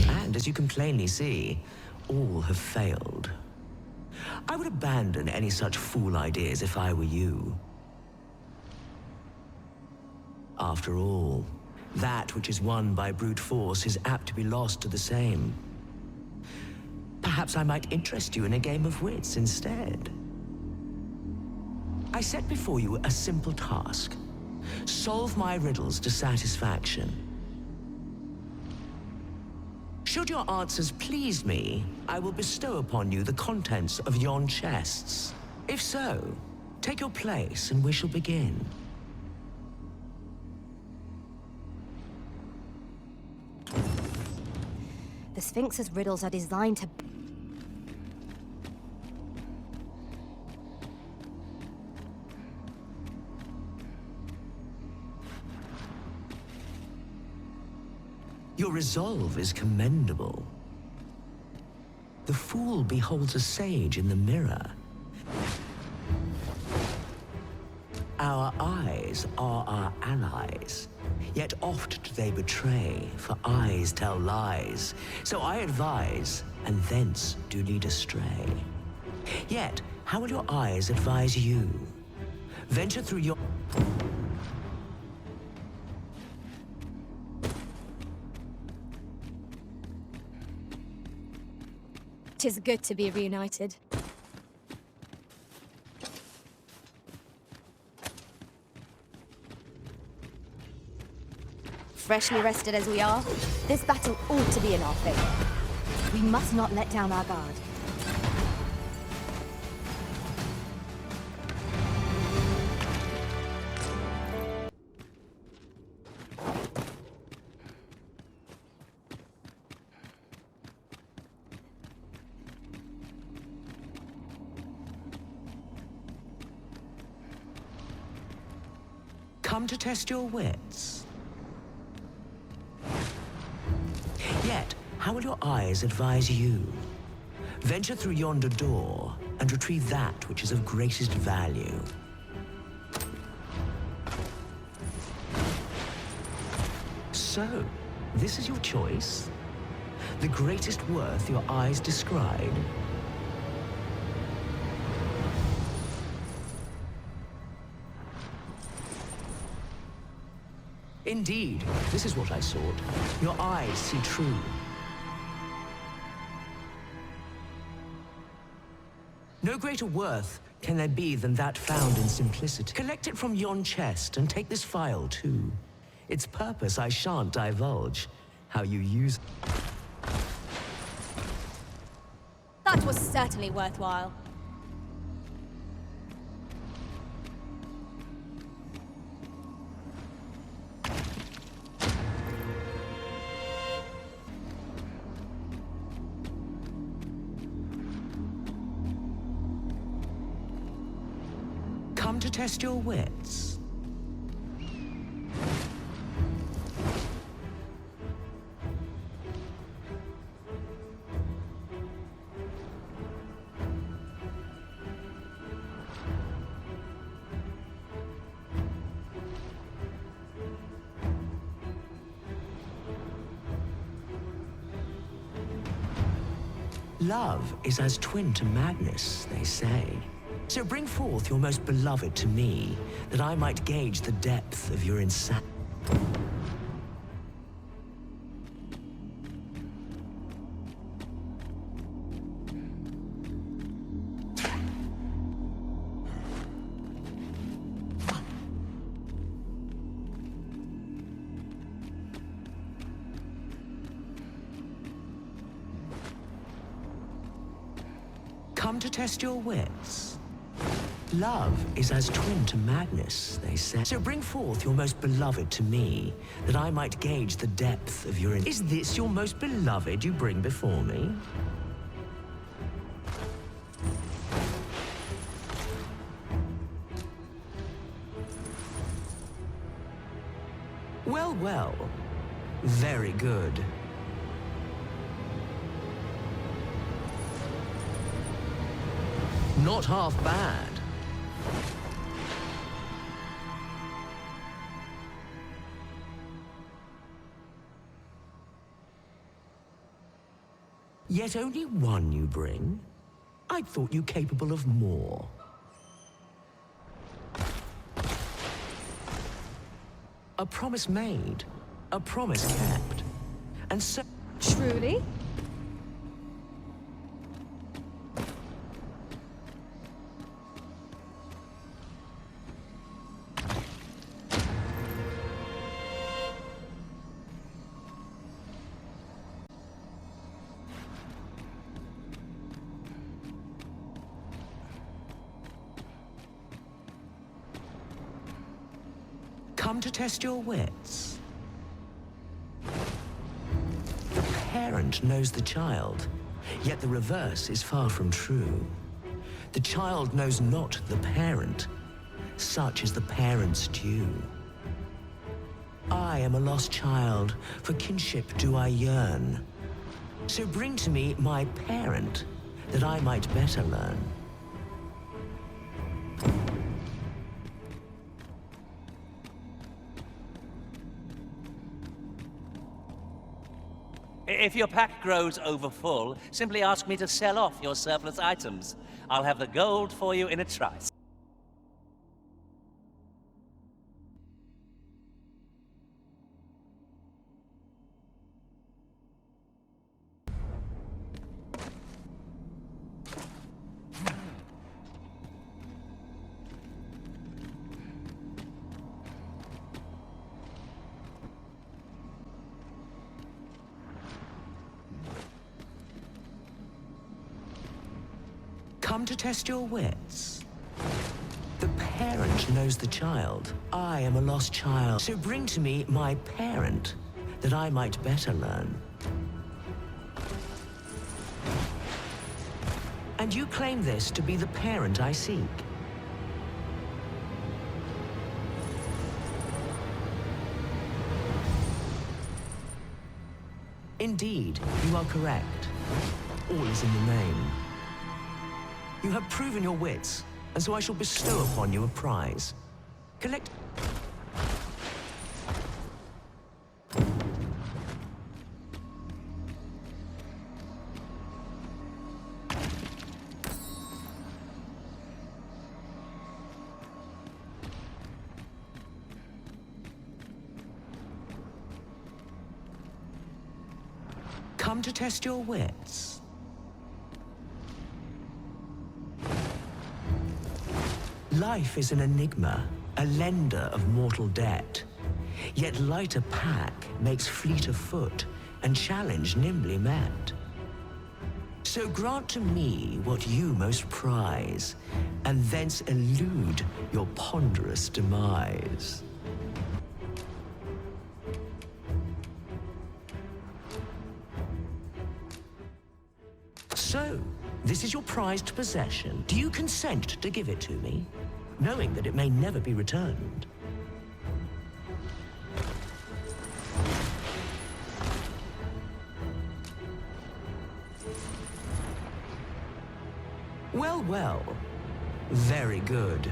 And as you can plainly see, all have failed. I would abandon any such fool ideas if I were you. After all, that which is won by brute force is apt to be lost to the same. Perhaps I might interest you in a game of wits instead. I set before you a simple task. Solve my riddles to satisfaction. Should your answers please me, I will bestow upon you the contents of yon chests. If so, take your place and we shall begin. The Sphinx's riddles are designed to... Your resolve is commendable. The fool beholds a sage in the mirror. Our eyes are our allies, yet oft do they betray, for eyes tell lies. So I advise, and thence do lead astray. Yet, how will your eyes advise you? Venture through your... 'Tis good to be reunited. Freshly rested as we are, this battle ought to be in our favor. We must not let down our guard. Come to test your wits. Yet, how will your eyes advise you? Venture through yonder door and retrieve that which is of greatest value. So, this is your choice? The greatest worth your eyes descried? Indeed, this is what I sought. Your eyes see true. No greater worth can there be than that found in simplicity. Collect it from yon chest and take this file too. Its purpose I shan't divulge. How you use... That was certainly worthwhile. Come to test your wits. Love is as twin to madness, they say. So bring forth your most beloved to me, that I might gauge the depth of your insanity. Come to test your wits. Love is as twin to madness, they say. So bring forth your most beloved to me, that I might gauge the depth of your... Is this your most beloved you bring before me? Well, well. Very good. Not half bad. Yet only one you bring? I thought you capable of more. A promise made, a promise kept. And so... Truly? Come to test your wits. The parent knows the child, yet the reverse is far from true. The child knows not the parent. Such is the parent's due. I am a lost child, for kinship do I yearn. So bring to me my parent, that I might better learn. If your pack grows overfull, simply ask me to sell off your surplus items. I'll have the gold for you in a trice. Come to test your wits. The parent knows the child. I am a lost child. So bring to me my parent, that I might better learn. And you claim this to be the parent I seek. Indeed, you are correct. All is in the name. You have proven your wits, and so I shall bestow upon you a prize. Collect... Come to test your wits. Life is an enigma, a lender of mortal debt. Yet lighter pack makes fleeter foot, and challenge nimbly met. So grant to me what you most prize, and thence elude your ponderous demise. So, this is your prized possession. Do you consent to give it to me, knowing that it may never be returned? Well, well. Very good.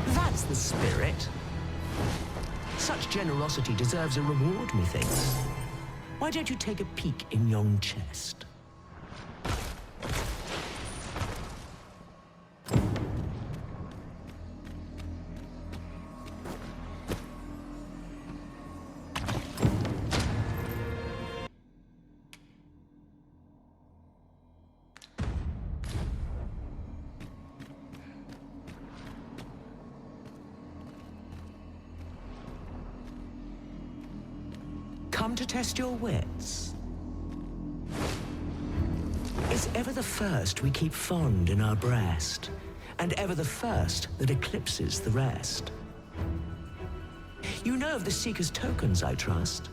That's the spirit. Such generosity deserves a reward, methinks. Why don't you take a peek in yon chest? Come to test your wits. Is ever the first we keep fond in our breast, and ever the first that eclipses the rest? You know of the Seeker's tokens, I trust?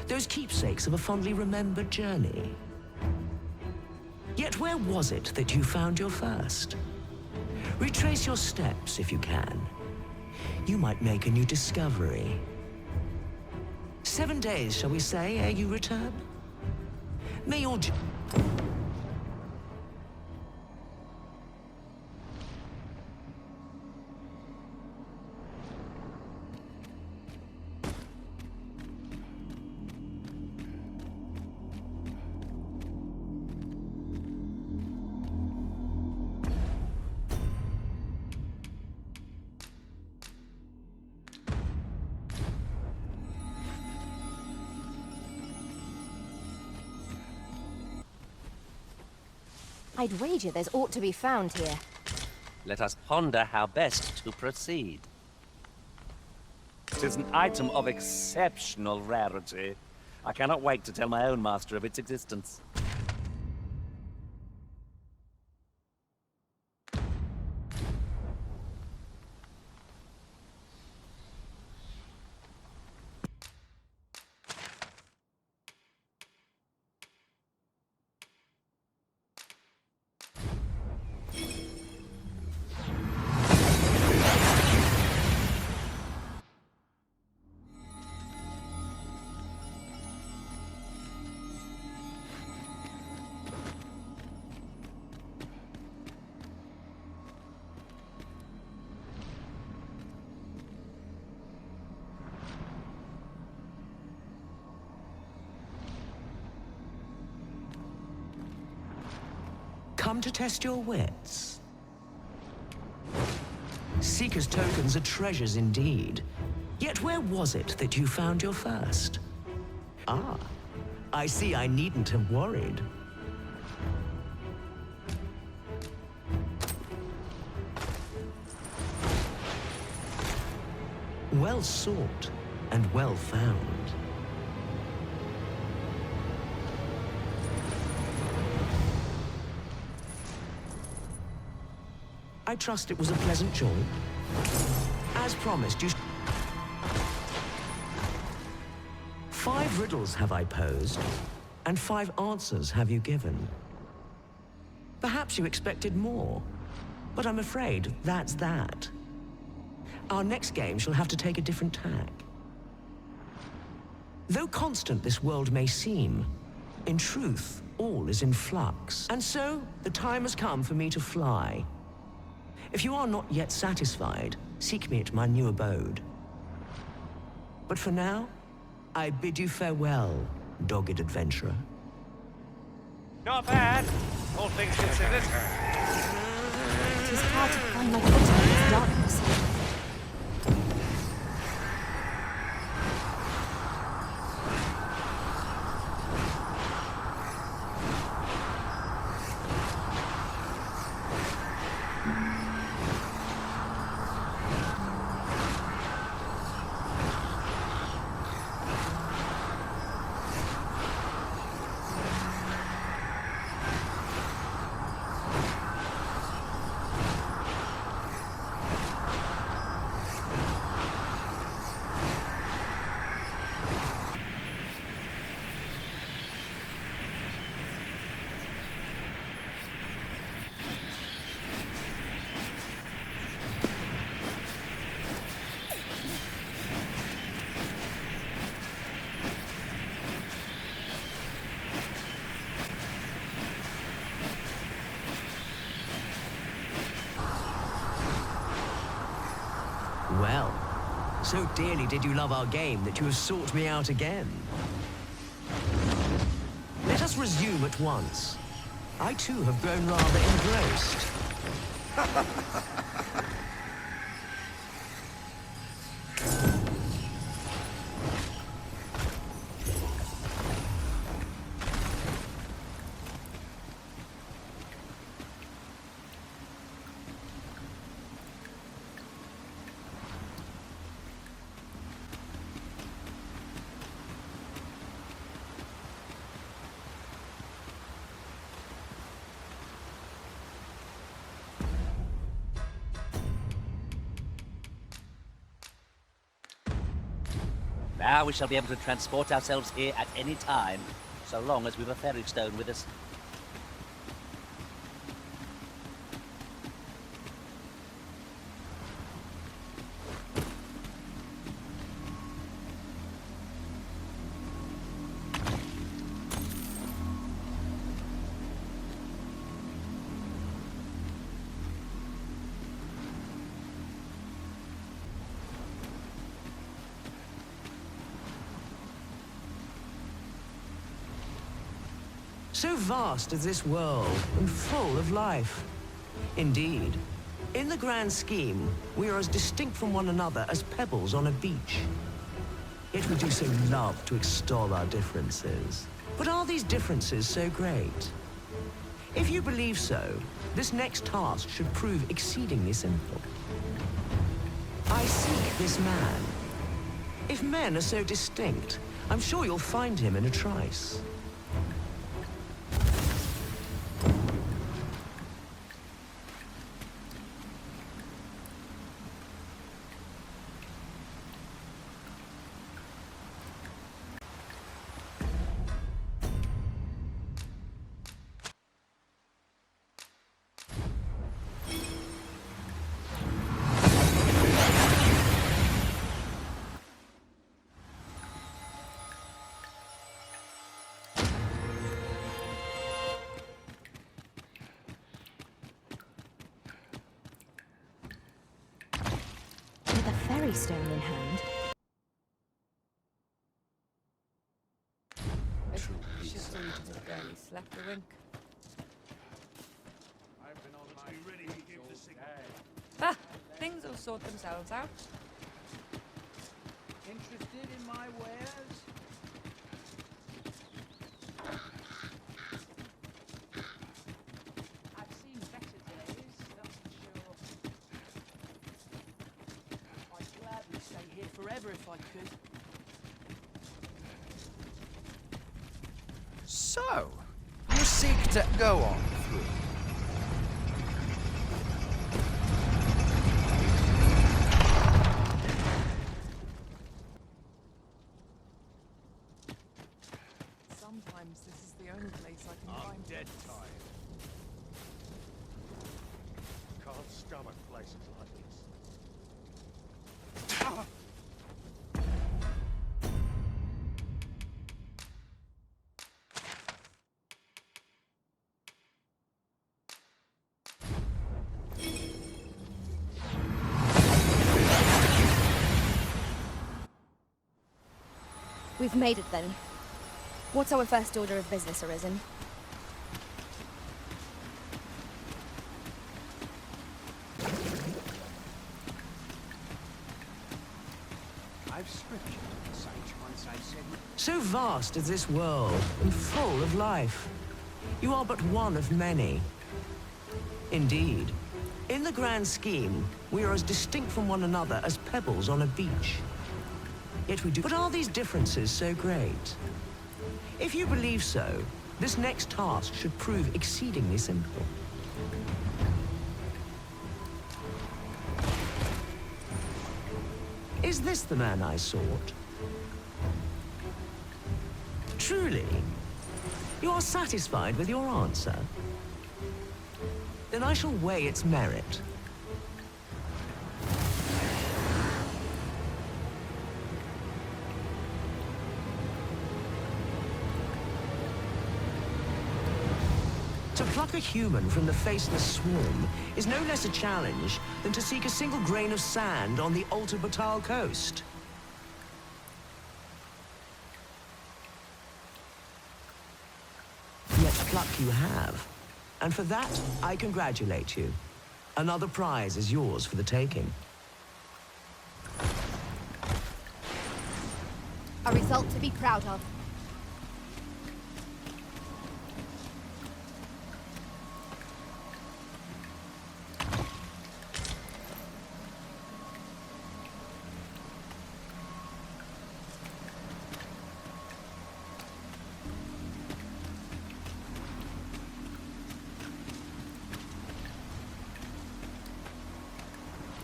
Those keepsakes of a fondly remembered journey. Yet where was it that you found your first? Retrace your steps if you can. You might make a new discovery. 7 days, shall we say, ere you return? May your... I'd wager there's aught to be found here. Let us ponder how best to proceed. It is an item of exceptional rarity. I cannot wait to tell my own master of its existence. Come to test your wits. Seeker's tokens are treasures indeed. Yet where was it that you found your first? Ah, I see I needn't have worried. Well sought and well found. I trust it was a pleasant jaunt. As promised, you... 5 riddles have I posed, and 5 answers have you given. Perhaps you expected more, but I'm afraid that's that. Our next game shall have to take a different tack. Though constant this world may seem, in truth, all is in flux. And so, the time has come for me to fly. If you are not yet satisfied, seek me at my new abode. But for now, I bid you farewell, dogged adventurer. Not bad, all things considered. It is hard to find my footing in this darkness. Well, so dearly did you love our game that you have sought me out again. Let us resume at once. I too have grown rather engrossed. Now we shall be able to transport ourselves here at any time, so long as we've a ferry stone with us. So vast is this world, and full of life. Indeed, in the grand scheme, we are as distinct from one another as pebbles on a beach. Yet we do so love to extol our differences. But are these differences so great? If you believe so, this next task should prove exceedingly simple. I seek this man. If men are so distinct, I'm sure you'll find him in a trice. Fairy stone in hand. Slept a wink. Ah, things will sort themselves out. Interested in my wares? I've seen better days, that's for sure. I'd gladly stay here forever if I could. So, you seek to go on through. Sometimes this is the only place I can find Dead tired. Can't stomach places like this. Ah! We've made it then. What's our first order of business, Arisen? I've scripture to the sage once I said. So vast is this world, and full of life. You are but one of many. Indeed. In the grand scheme, we are as distinct from one another as pebbles on a beach. Yet we do. But are these differences so great? If you believe so, this next task should prove exceedingly simple. Is this the man I sought? Truly? You are satisfied with your answer? Then I shall weigh its merit. To pluck a human from the faceless swarm is no less a challenge than to seek a single grain of sand on the Alta Batal coast. Yet pluck you have, and for that I congratulate you. Another prize is yours for the taking. A result to be proud of.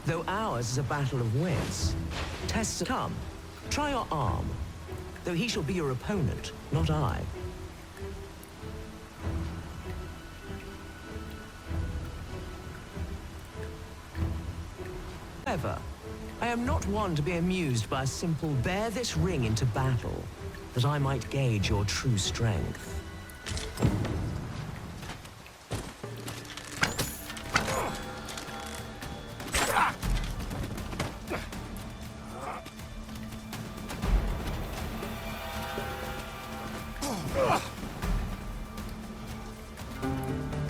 Though ours is a battle of wits, tests come. Try your arm. Though he shall be your opponent, not I. However, I am not one to be amused by a simple bear this ring into battle, that I might gauge your true strength.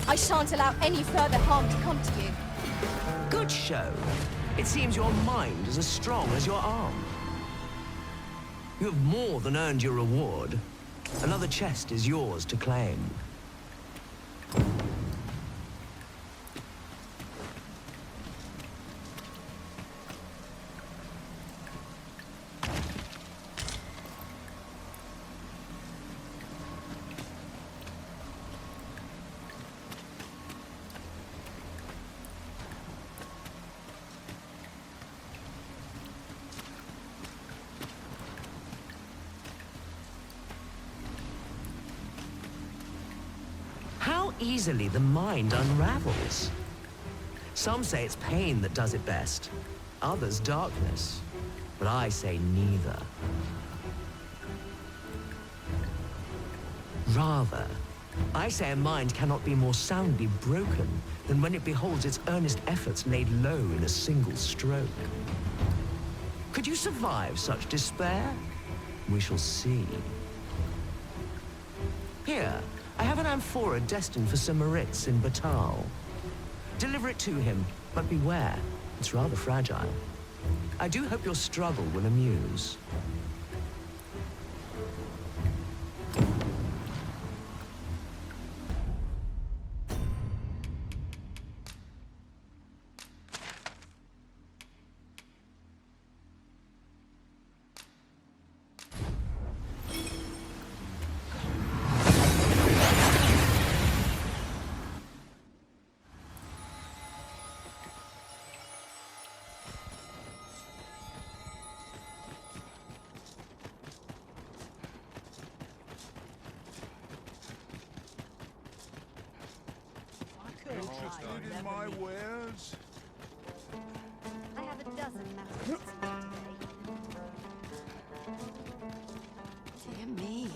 I shan't allow any further harm to come to you. Good show. It seems your mind is as strong as your arm. You have more than earned your reward. Another chest is yours to claim. How easily the mind unravels. Some say it's pain that does it best, others darkness, but I say neither. Rather, I say a mind cannot be more soundly broken than when it beholds its earnest efforts laid low in a single stroke. Could you survive such despair? We shall see. Here, I have an amphora destined for Sir Moritz in Batal. Deliver it to him, but beware, it's rather fragile. I do hope your struggle will amuse. Interested in my wares? I have a dozen matters today. Dear me.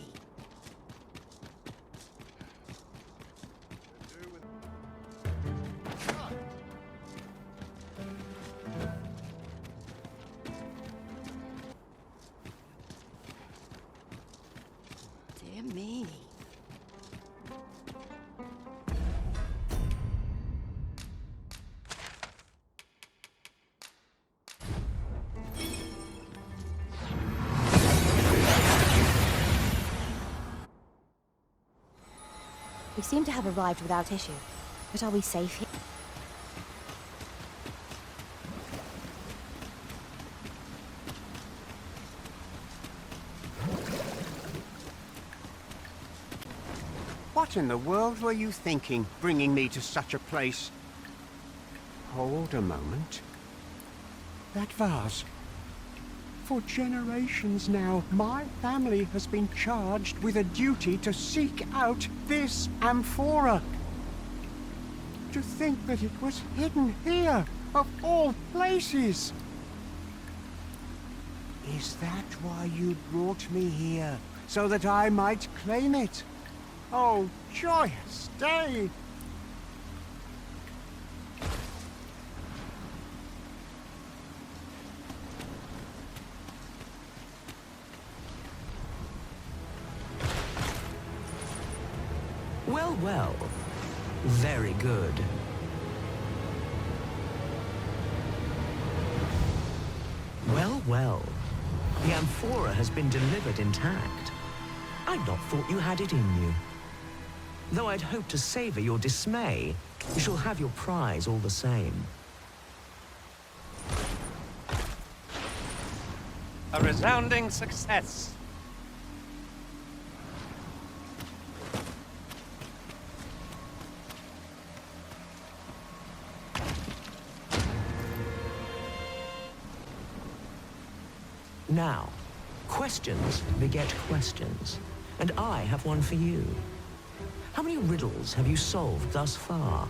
Dear me. We seem to have arrived without issue. But are we safe here? What in the world were you thinking, bringing me to such a place? Hold a moment. That vase. For generations now, my family has been charged with a duty to seek out this amphora. To think that it was hidden here, of all places! Is that why you brought me here? So that I might claim it? Oh, joyous day! Well, well. Very good. Well, well. The amphora has been delivered intact. I'd not thought you had it in you. Though I'd hoped to savor your dismay, you shall have your prize all the same. A resounding success. Now, questions beget questions, and I have one for you. How many riddles have you solved thus far?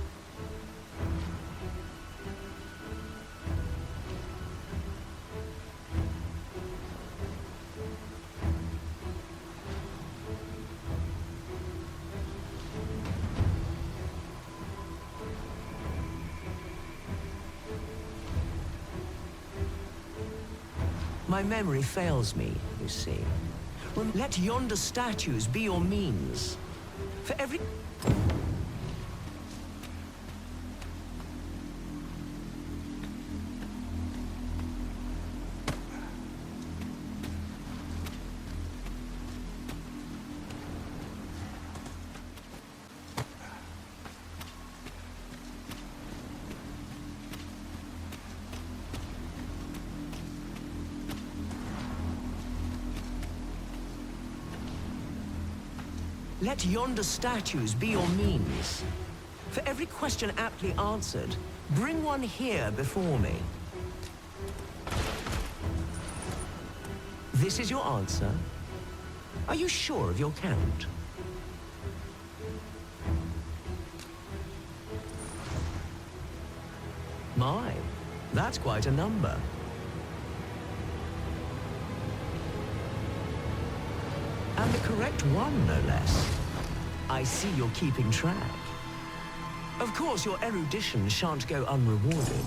My memory fails me, you see. Let yonder statues be your means. For every... Let yonder statues be your means. For every question aptly answered, bring one here before me. This is your answer? Are you sure of your count? My, that's quite a number. And the correct one, no less. I see you're keeping track. Of course, your erudition shan't go unrewarded.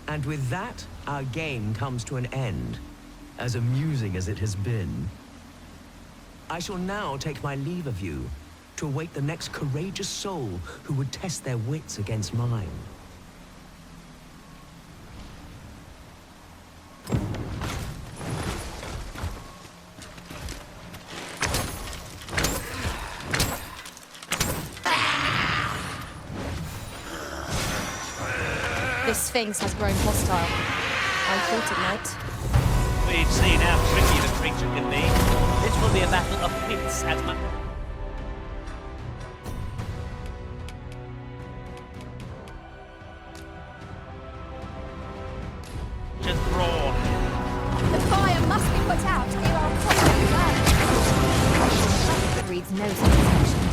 And with that, our game comes to an end, as amusing as it has been. I shall now take my leave of you, to await the next courageous soul who would test their wits against mine. This Sphinx has grown hostile. I thought it might. We've seen how tricky the creature can be. This will be a battle of pits as much. Just brawn. The fire must be put out, or our prospect land. Reads no satisfaction.